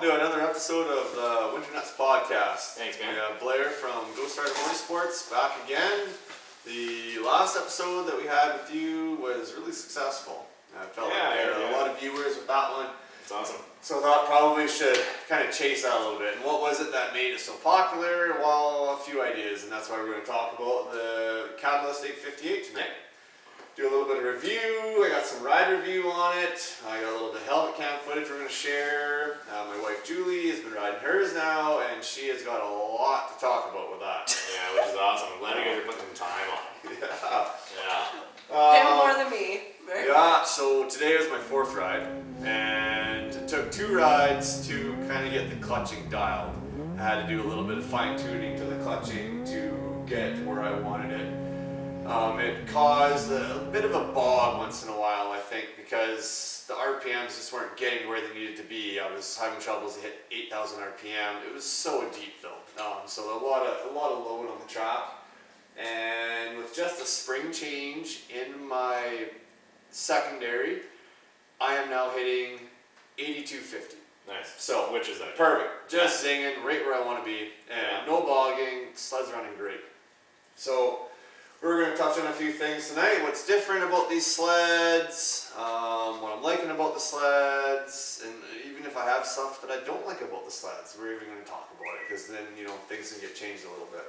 welcome to another episode of the Winter Nutz podcast. Thanks, man. We have Blair from Ghostrider Motorsports back again. The last episode that we had with you was really successful. I felt like there were a lot of viewers with that one. It's awesome. So I thought probably should kind of chase that a little bit. And what was it that made it so popular? Well, a few ideas, and that's why we're going to talk about the Catalyst 858 tonight. Do a little bit of review. I got some ride review on it. I got a little bit of helmet cam footage we're going to share. My wife Julie has been riding hers now, and she has got a lot to talk about with that. Yeah, which is awesome. I'm glad you guys are putting some time on it. Yeah. Him more than me. Very Yeah, so today was my fourth ride, and it took 2 rides to kind of get the clutching dialed. I had to do a little bit of fine tuning to the clutching to get where I wanted it. It caused a bit of a bog once in a while, I think, because the RPMs just weren't getting where they needed to be. I was having troubles to hit 8,000 RPM. It was so deep though, so a lot of load on the track. And with just a spring change in my secondary, I am now hitting 8250. Nice. So, which is that? Perfect. Just zinging right where I want to be, and no bogging. Sled's running great. So we're going to touch on a few things tonight. What's different about these sleds, what I'm liking about the sleds, and even if I have stuff that I don't like about the sleds, we're even going to talk about it, because then, you know, things can get changed a little bit.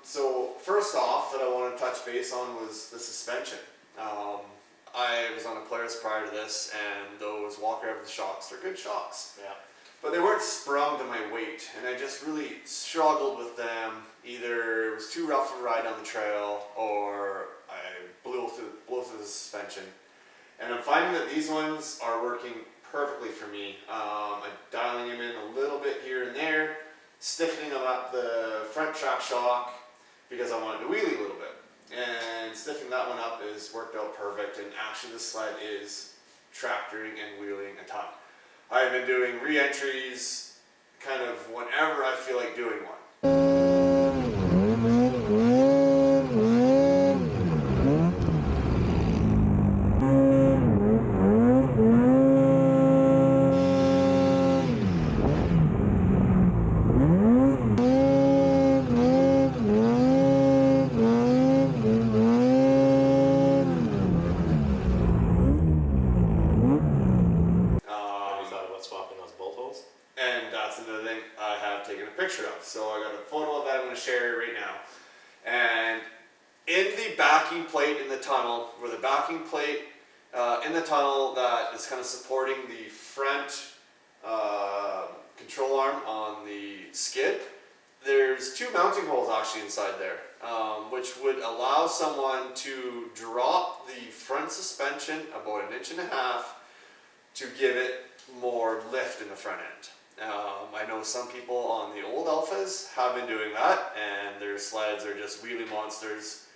So first off that I want to touch base on was the suspension. I was on a Polaris prior to this, and those Walker Evans shocks, they're good shocks. Yeah. But they weren't sprung to my weight, and I just really struggled with them. Either it was too rough of a ride on the trail, or I blew through the suspension. And I'm finding that these ones are working perfectly for me. I'm dialing them in a little bit here and there, stiffening them up the front track shock because I wanted to wheelie a little bit. And stiffening that one up has worked out perfect, and actually the sled is tractoring and wheeling a ton. I've been doing re-entries kind of whenever I feel like doing one. So I got a photo of that I'm going to share right now. And in the backing plate in the tunnel, where the backing plate in the tunnel that is kind of supporting the front control arm on the skid, there's 2 mounting holes actually inside there, which would allow someone to drop the front suspension about 1.5 inches to give it more lift in the front end. I know some people on the old Alphas have been doing that, and their sleds are just wheelie monsters.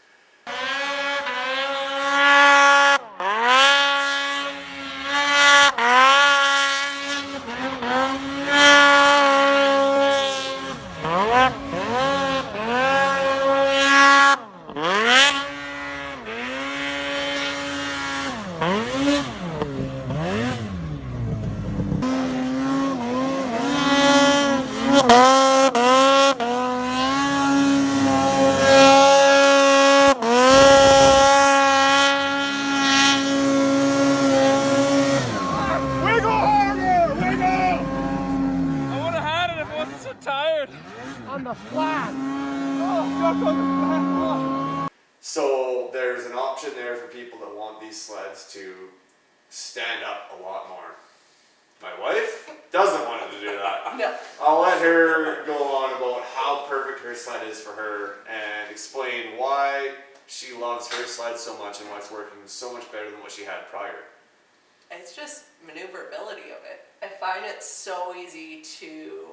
So there's an option there for people that want these sleds to stand up a lot more. My wife doesn't want to do that. No. I'll let her go on about how perfect her sled is for her and explain why she loves her sled so much and why it's working so much better than what she had prior. It's just maneuverability of it. I find it so easy to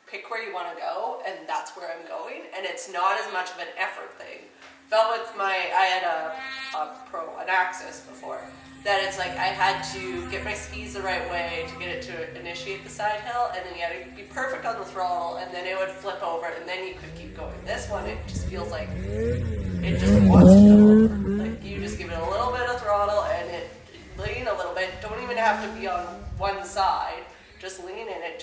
pick where you want to go, and that's where I'm going, and it's not as much of an effort thing. Felt with I had an Axis before, that it's like I had to get my skis the right way to get it to initiate the side hill, and then you had to be perfect on the throttle, and then it would flip over, and then you could keep going. This one, it just feels like it just wants to go over. Like, you just give it a little bit of throttle, and it lean a little bit. Don't even have to be on one side, just lean and it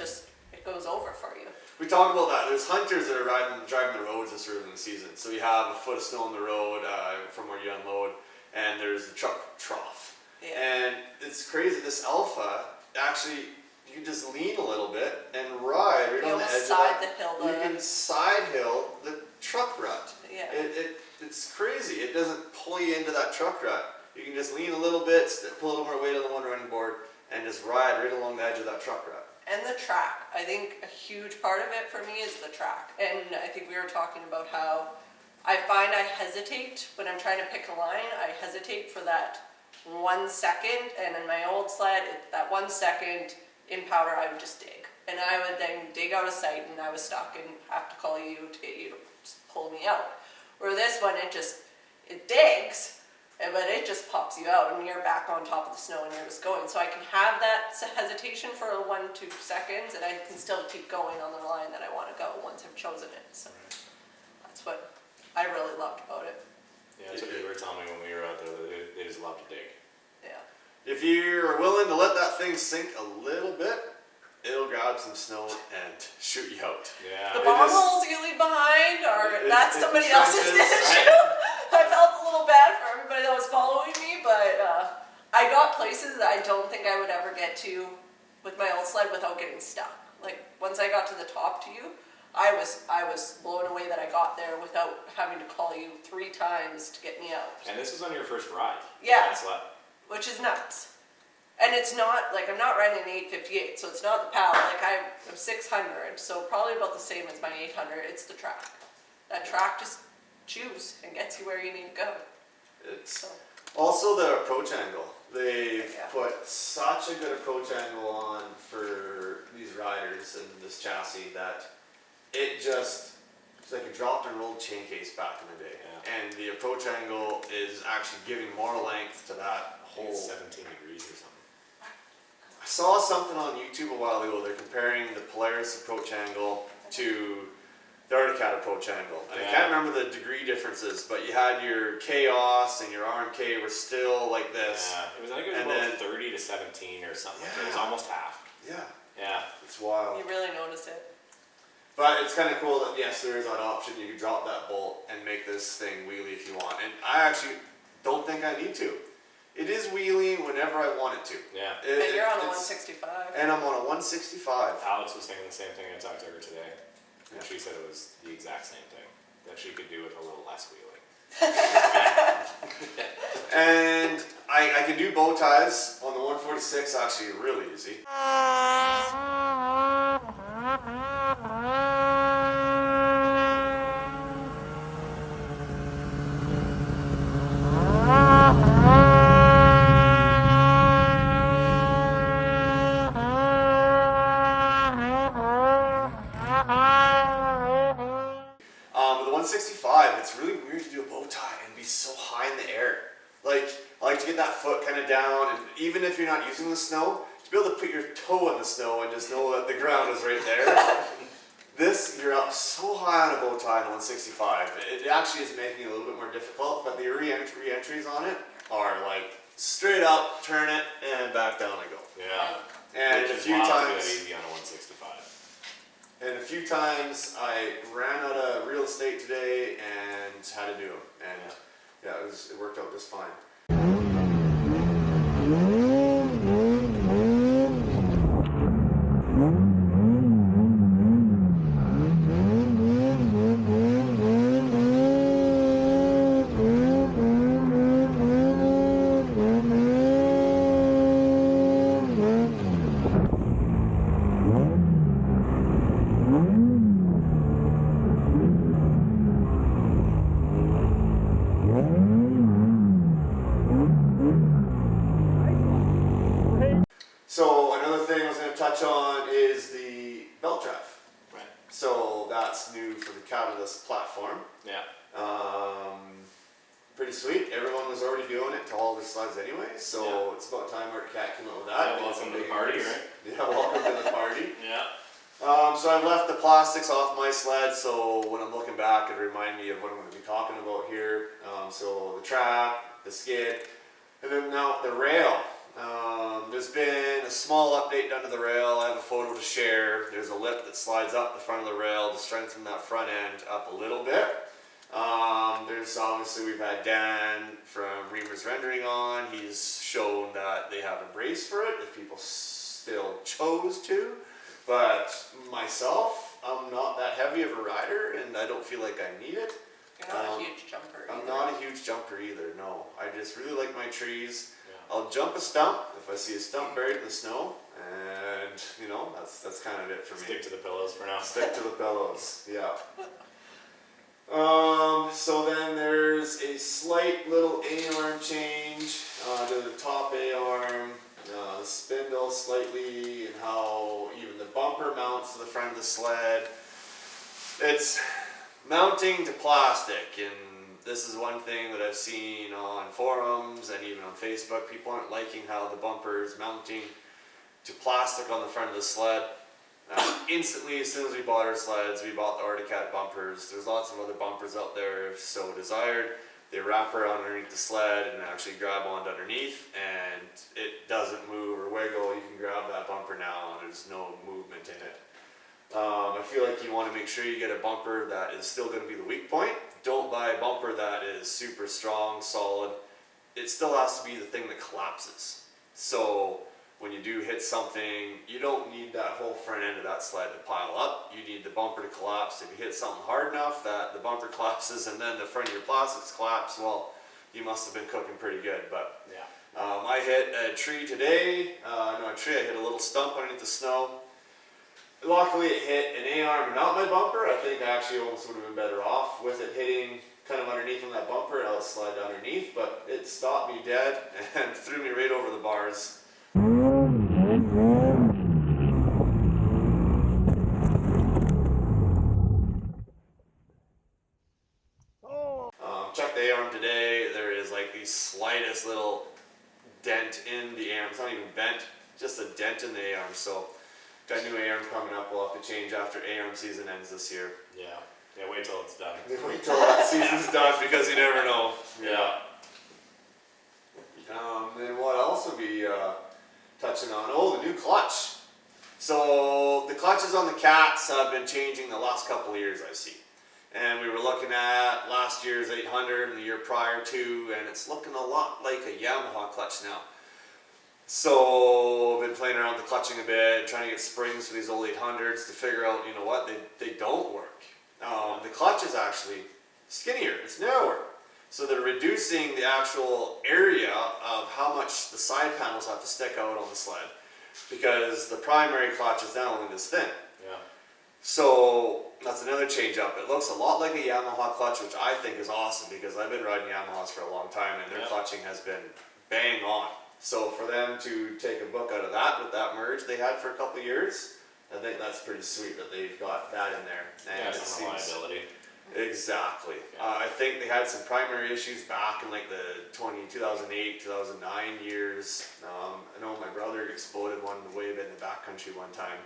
goes over for you. We talked about that. There's hunters that are driving the roads this early in the season. So you have a foot of snow on the road from where you unload, and there's the truck trough. Yeah. And it's crazy. This Alpha, actually, you can just lean a little bit and ride right on the edge of that. You can side hill the truck rut. Yeah. It's crazy. It doesn't pull you into that truck rut. You can just lean a little bit, pull a little more weight on the one running board, and just ride right along the edge of that truck rut. And the track. I think a huge part of it for me is the track. And I think we were talking about how I find I hesitate when I'm trying to pick a line. I hesitate for that 1 second. And in my old sled, that 1 second in powder, I would just dig. And I would then dig out of sight, and I was stuck and have to call you to get you to just pull me out. Where this one, it digs, but it just pops you out, and you're back on top of the snow, and you're just going. So I can have that hesitation for 1-2 seconds, and I can still keep going on the line that I want to go once I've chosen it. So that's what I really loved about it. Yeah, that's what they were telling me when we were out there. They just love to dig. Yeah. If you're willing to let that thing sink a little bit, it'll grab some snow and shoot you out. Yeah. The bomb holes you leave behind, that's somebody else's issue. Right? I felt a little bad for everybody that was following me, but I got places that I don't think I would ever get to with my old sled without getting stuck. Like once I got to the top to you, I was blown away that I got there without having to call you 3 times to get me out. And this was on your first ride. Yeah. That sled. Which is nuts. And it's not, like, I'm not riding an 858, so it's not the power. Like, I'm 600, so probably about the same as my 800. It's the track. That track just chews and gets you where you need to go. It's also the approach angle. They've put such a good approach angle on for these riders and this chassis that it's like a dropped and rolled chain case back in the day. Yeah. And the approach angle is actually giving more length to that whole... 17 degrees or something. I saw something on YouTube a while ago. They're comparing the Polaris approach angle to the Arctic Cat approach angle. And I can't remember the degree differences, but you had your Chaos and your RMK were still like this. Yeah, it was, I think it was about 30 to 17 or something. Yeah. Like it was almost half. Yeah. Yeah. It's wild. You really notice it. But it's kind of cool that, yes, there is that option. You can drop that bolt and make this thing wheelie if you want. And I actually don't think I need to. It is wheeling whenever I want it to. Yeah. And you're on a 165. And I'm on a 165. Alex was saying the same thing. I talked to her today. And Yeah. she said it was the exact same thing. That she could do with a little less wheeling. And I can do bow ties on the 146 actually really easy. With the 165, it's really weird to do a bow tie and be so high in the air. Like, I like to get that foot kind of down, and even if you're not using the snow, to be able to put your toe in the snow and just know that the ground is right there. This, you're up so high on a bow tie on a 165. It actually is making it a little bit more difficult, but the re-entries on it are like straight up, turn it, and back down I go. Yeah. And Which a is few wild to times, get easy on a 165. and a few times I ran out of real estate today and had to do them. And yeah, it worked out just fine. So another thing I was going to touch on is the belt drive. Right. So that's new for the Catalyst platform. Yeah. Pretty sweet. Everyone was already doing it to all their slides anyway, so it's about time Arctic Cat came out with that. Yeah, welcome to the party, right? Yeah, welcome to the party. Yeah. So I've left the plastics off my sled, so when I'm looking back, it remind me of what I'm going to be talking about here. So the track, the skid, and then now the rail. There's been a small update done to the rail. I have a photo to share. There's a lip that slides up the front of the rail to strengthen that front end up a little bit. There's obviously, we've had Dan from Reamer's Rendering on. He's shown that they have a brace for it if people still chose to. But myself, I'm not that heavy of a rider and I don't feel like I need it. You're not a huge jumper I'm either. not a huge jumper either, no. I just really like my trees. Yeah. I'll jump a stump if I see a stump buried in the snow, and you know, that's kind of it for me. Stick to the pillows for now. Stick to the pillows, yeah. So then there's a slight little A-arm change to the top A-arm, the spindle slightly, and how even the bumper mounts to the front of the sled. It's mounting to plastic, and this is one thing that I've seen on forums and even on Facebook. People aren't liking how the bumper is mounting to plastic on the front of the sled. Instantly, as soon as we bought our sleds, we bought the Articat bumpers. There's lots of other bumpers out there if so desired. They wrap around underneath the sled and actually grab onto underneath, and it doesn't move or wiggle. You can grab that bumper now and there's no movement in it. I feel like you want to make sure you get a bumper that is still going to be the weak point. Don't buy a bumper that is super strong, solid. It still has to be the thing that collapses. So when you do hit something, you don't need that whole front end of that sled to pile up. You need the bumper to collapse. If you hit something hard enough that the bumper collapses and then the front of your plastics collapse, well, you must have been cooking pretty good. But Yeah. I hit a tree today. I hit a little stump underneath the snow. Luckily it hit an A-arm and not my bumper. I think I actually almost would have been better off with it hitting kind of underneath on that bumper, and I'll slide underneath, but it stopped me dead and threw me right over the bars. Checked the A-arm today. There is like the slightest little dent in the A-arm. It's not even bent, just a dent in the A-arm. So got a new A-arm coming up. We'll have to change after A-arm season ends this year. Yeah. Yeah, wait till it's done. Wait till that season's done because you never know. Yeah. Then what else will be touching on? Oh, the new clutch. So the clutches on the Cats have been changing the last couple of years, I see. And we were looking at last year's 800 and the year prior to, and it's looking a lot like a Yamaha clutch now. So I've been playing around with the clutching a bit, trying to get springs for these old 800s to figure out, you know what, they don't work. The clutch is actually skinnier, it's narrower. So they're reducing the actual area of how much the side panels have to stick out on the sled, because the primary clutch is now only this thin. Yeah. So that's another change up. It looks a lot like a Yamaha clutch, which I think is awesome because I've been riding Yamahas for a long time and their clutching has been bang on. So for them to take a book out of that with that merge they had for a couple of years, I think that's pretty sweet that they've got that in there. And Yeah, some reliability. Exactly. Yeah. I think they had some primary issues back in like the 2008, 2009 years. I know my brother exploded one way in the backcountry one time.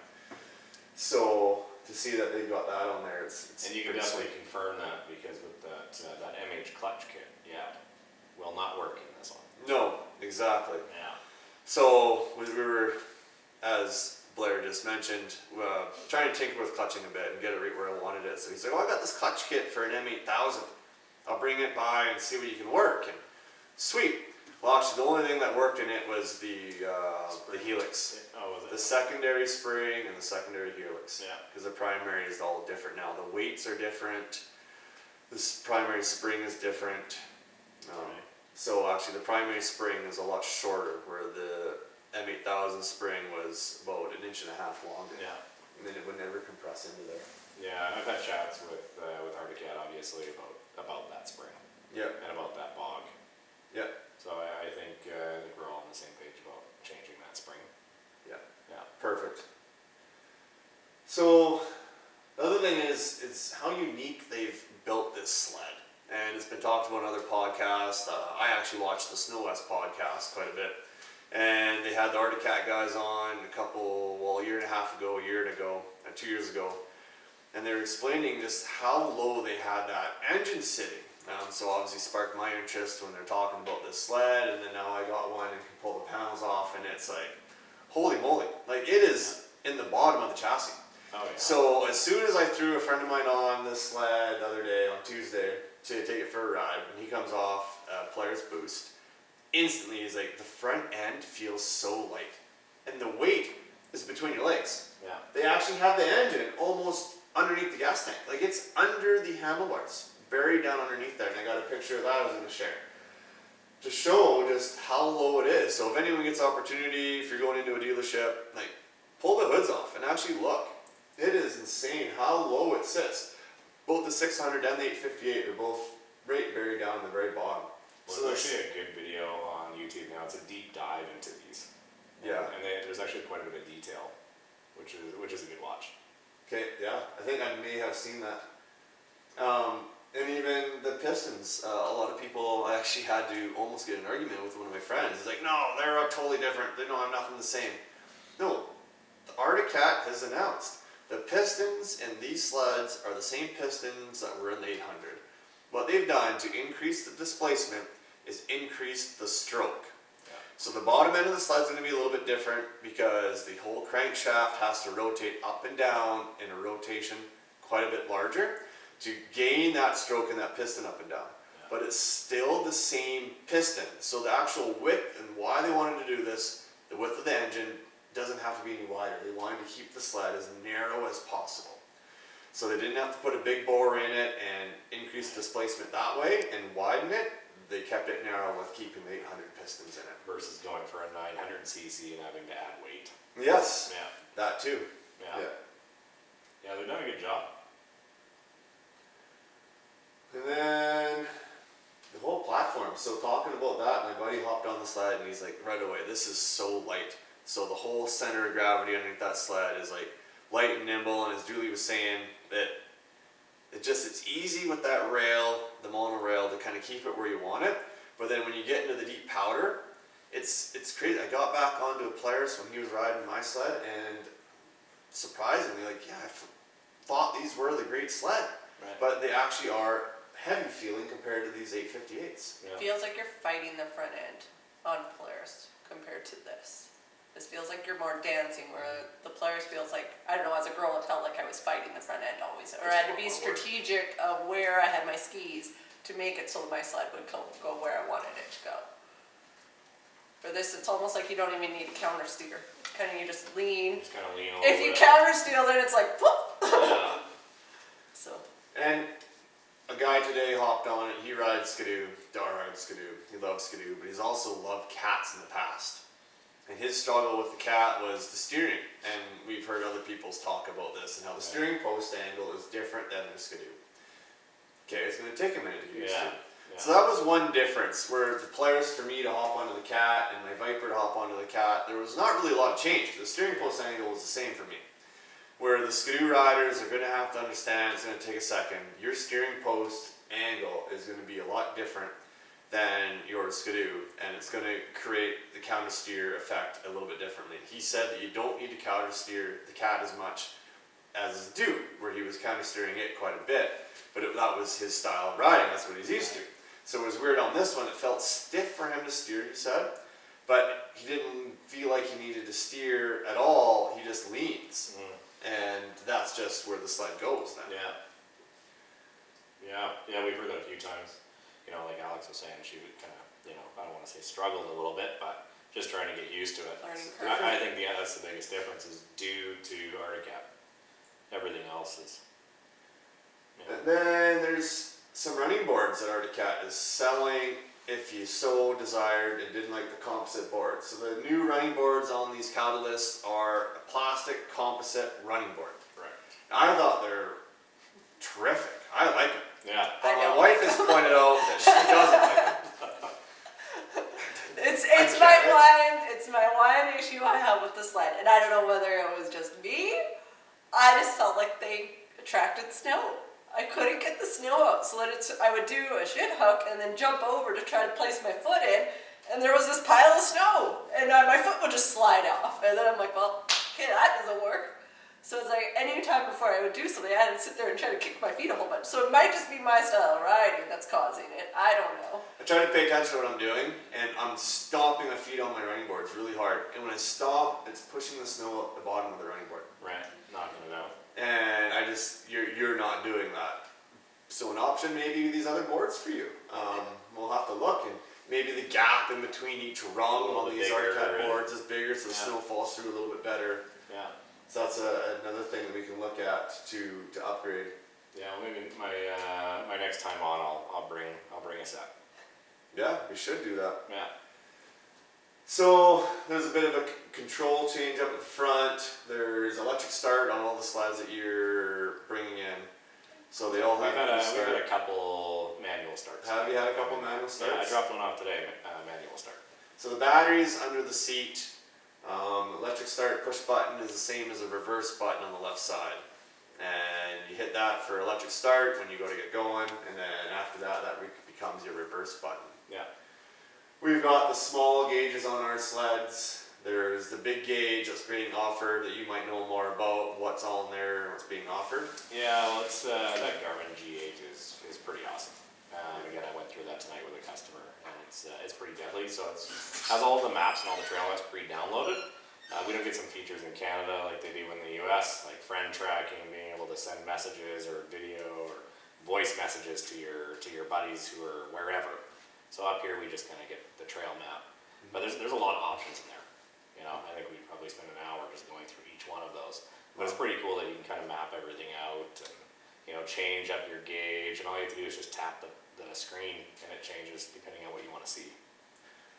So to see that they got that on there, it's And you can pretty definitely sweet. confirm that because with that MH clutch kit, will not work in this one. No, exactly. Yeah. So we were, as Blair just mentioned, trying to tinker with clutching a bit and get it right where I wanted it. So he's like, "Oh, I got this clutch kit for an M8000. I'll bring it by and see what you can work." And sweet. Well, actually, the only thing that worked in it was the helix. Oh, was it? The secondary spring and the secondary helix. Yeah. Because the primary is all different now. The weights are different. This primary spring is different. Right. So actually the primary spring is a lot shorter, where the M8000 spring was about 1.5 inches longer. Yeah. And then it would never compress into there. Yeah, and I've had chats with Articat obviously about that spring Yep. and about that bog. Yep. So I think we're all on the same page about changing that spring. Yeah. Yeah. Perfect. So the other thing is how unique they've built this sled. And it's been talked about in other podcasts. I actually watched the Snow West podcast quite a bit. And they had the Articat guys on a year and a half ago, 2 years ago. And they were explaining just how low they had that engine sitting. So obviously sparked my interest when they're talking about this sled, and then now I got one and can pull the panels off, and it's like, holy moly, like it is in the bottom of the chassis. Oh yeah. So as soon as I threw a friend of mine on this sled the other day on Tuesday to take it for a ride, when he comes off Blair's boost, instantly he's like, the front end feels so light, and the weight is between your legs. Yeah. They actually have the engine almost underneath the gas tank, like it's under the handlebars, buried down underneath there, and I got a picture of that I was going to share to show just how low it is. So if anyone gets opportunity, if you're going into a dealership, like pull the hoods off and actually look. It is insane how low it sits. Both the 600 and the 858 are both right buried down in the very bottom. Well, So there's that's, actually a good video on YouTube now. It's a deep dive into these. yeah. And there's actually quite a bit of detail, which is a good watch. Okay, yeah, I think I may have seen that. And even the pistons, a lot of people, I actually had to almost get an argument with one of my friends. He's like, no, they're totally different. They don't have nothing the same. No, the Arctic Cat has announced the pistons in these sleds are the same pistons that were in the 800. What they've done to increase the displacement is increase the stroke. Yeah. So the bottom end of the sled is going to be a little bit different because the whole crankshaft has to rotate up and down in a rotation quite a bit larger to gain that stroke and that piston up and down. Yeah. But it's still the same piston. So the actual width and why they wanted to do this, the width of the engine doesn't have to be any wider. They wanted to keep the sled as narrow as possible. So they didn't have to put a big bore in it and increase displacement that way and widen it. They kept it narrow with keeping the 800 pistons in it. Versus going for a 900cc and having to add weight. Yes, Yeah. that too. Yeah. Yeah, they've done a good job. And then the whole platform. So talking about that, my buddy hopped on the sled and he's like, right away, this is so light. So the whole center of gravity underneath that sled is like light and nimble. And as Julie was saying, that it's easy with that rail, the monorail, to kind of keep it where you want it. But then when you get into the deep powder, it's crazy. I got back onto a Polaris when he was riding my sled, and surprisingly, like, yeah, I thought these were the great sled, Right. but they actually are heavy feeling compared to these 858s. Yeah. Feels like you're fighting the front end on Polaris compared to this. This feels like you're more dancing, where the Polaris feels like, I don't know, as a girl it felt like I was fighting the front end always. Or I had to be strategic of where I had my skis to make it so my sled would go where I wanted it to go. For this, it's almost like you don't even need a counter steer. It's kind of, you just lean. Just kind of lean over If you it. counter steer, then it's like, whoop! Yeah. So, And a guy today hopped on it. He rides Skidoo, diehard Skidoo. He loves Skidoo, but he's also loved cats in the past. And his struggle with the cat was the steering. And we've heard other people's talk about this and how the steering post angle is different than the Skidoo. Okay, it's going to take a minute to get used to. Yeah. So that was one difference, where the Polaris for me to hop onto the cat and my Viper to hop onto the cat, there was not really a lot of change. The steering post angle was the same for me. Where the Skidoo riders are going to have to understand, it's going to take a second, your steering post angle is going to be a lot different than your Skidoo, and it's going to create the counter steer effect a little bit differently. He said that you don't need to counter steer the cat as much as the Duke, where he was counter steering it quite a bit, but that was his style of riding, that's what he's used to. So it was weird on this one, it felt stiff for him to steer, he said, but he didn't feel like he needed to steer at all, he just leans. And that's just where the sled goes then. Yeah, we've heard that a few times. You know, like Alex was saying, she would kind of, you know, I don't want to say struggled a little bit, but just trying to get used to it. Learning curve. I think that's the biggest difference is due to Arctic Cat. Everything else is, you know. And then there's some running boards that Arctic Cat is selling if you so desired and didn't like the composite board. So the new running boards on these Catalysts are a plastic composite running board. Right. I thought they're terrific. I like them. Yeah. But I my don't wife like has pointed out that she doesn't like them. It's my one issue I have with the sled, and I don't know whether it was just me. I just felt like they attracted snow. I couldn't get the snow out, so that I would do a shin hook and then jump over to try to place my foot in, and there was this pile of snow, and my foot would just slide off. And then I'm like, well, okay, that doesn't work. So it's like any time before I would do something, I had to sit there and try to kick my feet a whole bunch. So it might just be my style of riding that's causing it. I don't know. I try to pay attention to what I'm doing, and I'm stomping my feet on my running boards really hard. And when I stop, it's pushing the snow up the bottom of the running board. Right, knocking it out. And you're not doing that. So an option may be these other boards for you. We'll have to look, and maybe the gap in between each rung on these arcade boards is bigger, so the snow falls through a little bit better. Yeah. So that's another thing that we can look at to upgrade. Yeah, well, maybe my next time on, I'll bring a set. Yeah, we should do that. Yeah. So there's a bit of a control change up at the front. There's electric start on all the slides that you're bringing in. So they all have We've had a couple manual starts. Have you had a couple manual starts? Yeah, I dropped one off today, manual start. So the battery's under the seat. Electric start push button is the same as a reverse button on the left side. And you hit that for electric start when you go to get going, and then after that, becomes your reverse button. Yeah. We've got the small gauges on our sleds. There's the big gauge that's being offered that you might know more about, what's all in there and what's being offered. Yeah, well, it's that Garmin G8 is pretty awesome. Again, I went through that tonight with a customer, and it's pretty deadly. So it has all the maps and all the trail maps pre-downloaded. We don't get some features in Canada like they do in the US, like friend tracking, being able to send messages or video or voice messages to your buddies who are wherever. So up here we just kind of get the trail map, but there's a lot of options in there. You know, I think we'd probably spend an hour just going through each one of those. But it's pretty cool that you can kind of map everything out and, you know, change up your gauge, and all you have to do is just tap the screen and it changes depending on what you want to see.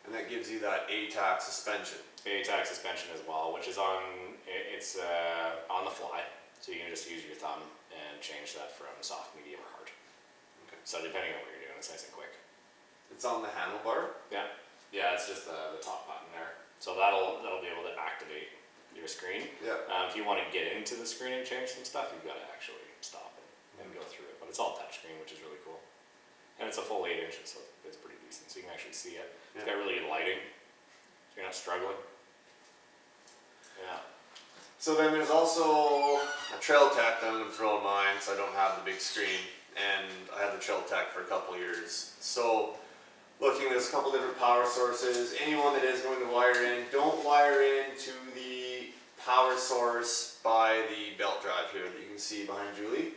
And that gives you that ATAC suspension. ATAC suspension as well, which is on the fly, so you can just use your thumb and change that from soft, medium, or hard. Okay. So depending on what you're doing, it's nice and quick. It's on the handlebar. Yeah, it's just the top button there. So that'll be able to activate your screen. Yeah. If you want to get into the screen and change some stuff, you've got to actually stop and go through it. But it's all touchscreen, which is really cool. And it's a full 8 inches, so it's pretty decent. So you can actually see it. It's got really good lighting, so you're not struggling. Yeah. So then there's also a Trail Tech that I'm going to throw in mine, so I don't have the big screen. And I had the Trail Tech for a couple years. So looking, there's a couple different power sources. Anyone that is going to wire in, don't wire into the power source by the belt drive here that you can see behind Julie.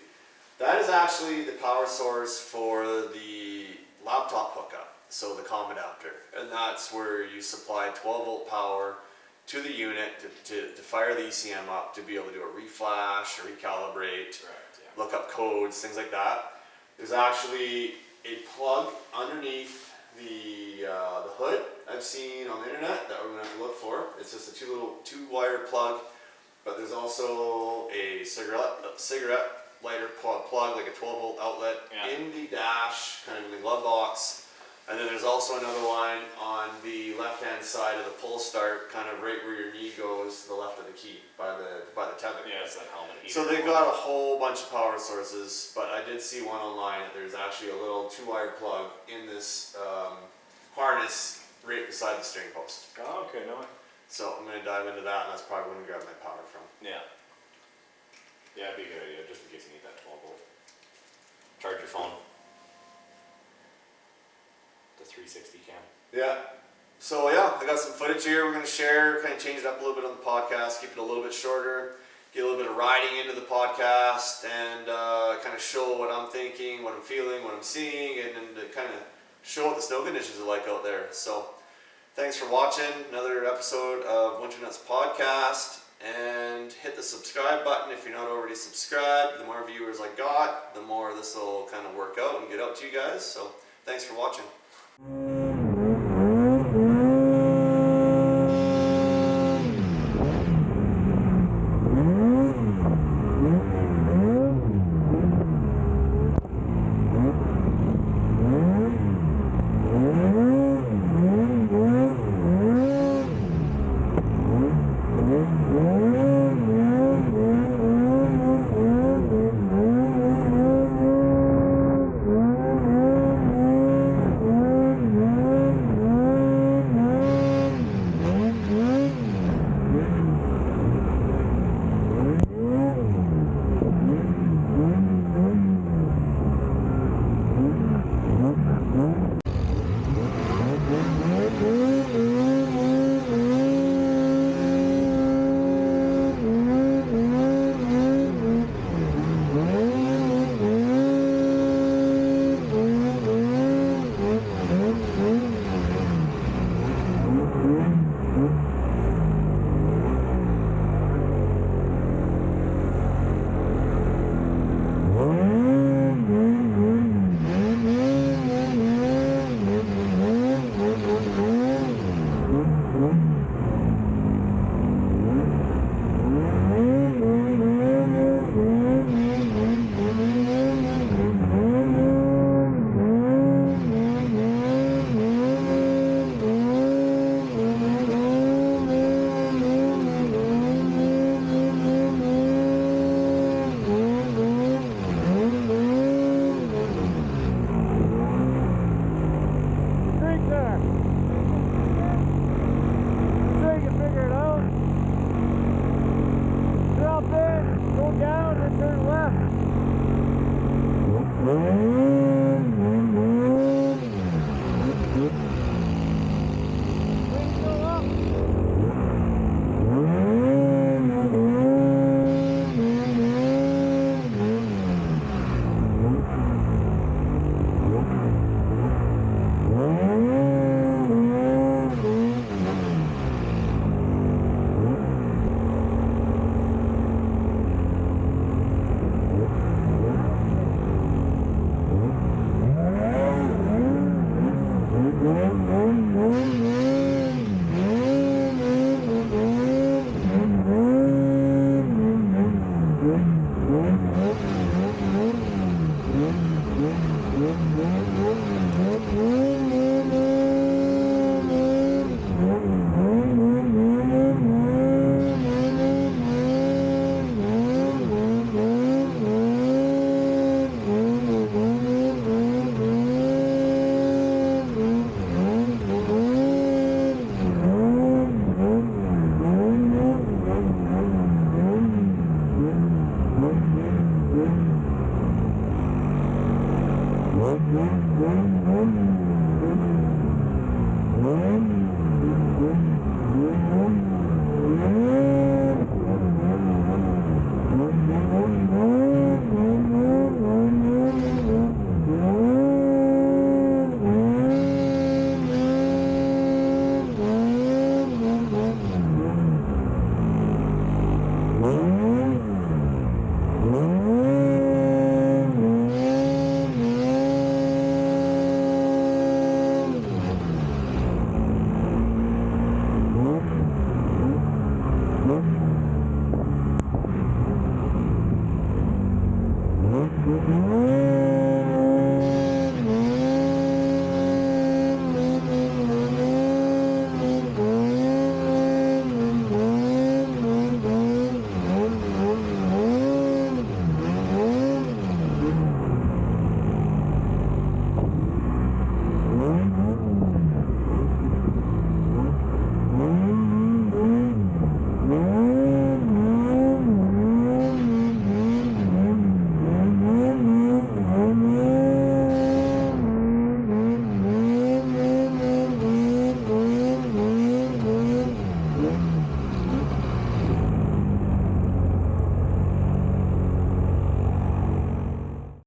That is actually the power source for the laptop hookup, so the comm adapter. And that's where you supply 12 volt power to the unit to fire the ECM up, to be able to do a reflash, or recalibrate, look up codes, things like that. There's actually a plug underneath the hood I've seen on the internet that we're going to have to look for. It's just a two wire plug, but there's also a cigarette lighter plug, like a 12 volt outlet in the dash, kind of in the glove box. And then there's also another one on the left hand side of the pull start, kind of right where your knee goes to the left of the key by the tether. Yeah, it's that helmet heater. So they've got a whole bunch of power sources, but I did see one online that there's actually a little 2-wire plug in this harness right beside the steering post. Oh, okay, no way. So I'm going to dive into that, and that's probably where I'm going to grab my power from. Yeah. Yeah, it'd be a good idea, just in case you need that 12 volt. Charge your phone. The 360 cam. Yeah. So yeah, I got some footage here we're going to share, kind of change it up a little bit on the podcast, keep it a little bit shorter, get a little bit of riding into the podcast, and kind of show what I'm thinking, what I'm feeling, what I'm seeing, and then to kind of show what the snow conditions are like out there. So thanks for watching another episode of Winter Nutz Podcast, and hit the subscribe button if you're not already subscribed. The more viewers I got, the more this will kind of work out and get out to you guys. So thanks for watching.